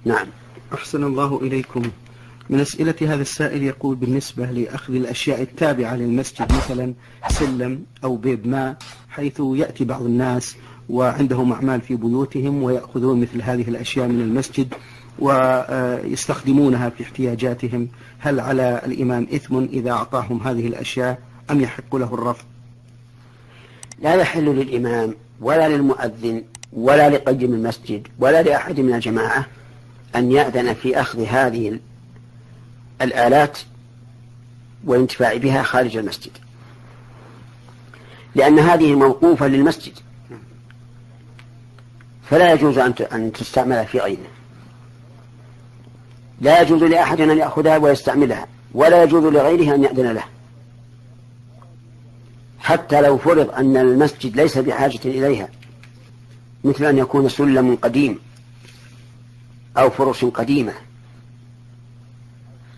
نعم. أحسن الله إليكم. من أسئلة هذا السائل يقول: بالنسبة لأخذ الأشياء التابعة للمسجد مثلا سلم أو بيب ماء، حيث يأتي بعض الناس وعندهم أعمال في بيوتهم ويأخذون مثل هذه الأشياء من المسجد ويستخدمونها في احتياجاتهم، هل على الإمام إثم إذا أعطاهم هذه الأشياء أم يحق له الرفض؟ لا يحل للإمام ولا للمؤذن ولا لقيم المسجد ولا لأحد من الجماعة أن يأذن في أخذ هذه الآلات والانتفاع بها خارج المسجد، لأن هذه موقوفة للمسجد فلا يجوز أن تستعمل في غيره. لا يجوز لأحد أن يأخذها ويستعملها، ولا يجوز لغيره أن يأذن له، حتى لو فرض أن المسجد ليس بحاجة إليها، مثل أن يكون سلم قديم أو فرش قديمة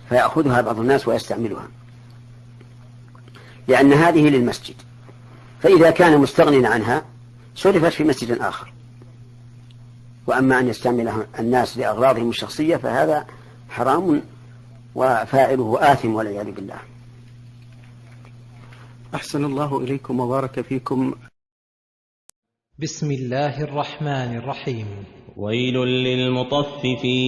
فيأخذها بعض الناس ويستعملها، لأن هذه للمسجد. فإذا كان مستغنيا عنها صرفت في مسجد آخر. وأما أن يستعملها الناس لأغراضهم الشخصية فهذا حرام وفاعله آثم والعياذ بالله. أحسن الله إليكم وبارك فيكم. بسم الله الرحمن الرحيم. ويل للمطففين.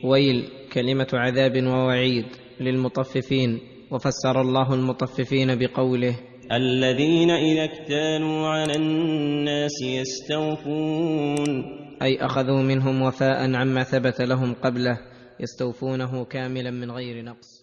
ويل كلمة عذاب ووعيد للمطففين، وفسر الله المطففين بقوله: الذين إذا اكتالوا على الناس يستوفون، أي أخذوا منهم وفاء عما ثبت لهم قبله، يستوفونه كاملا من غير نقص.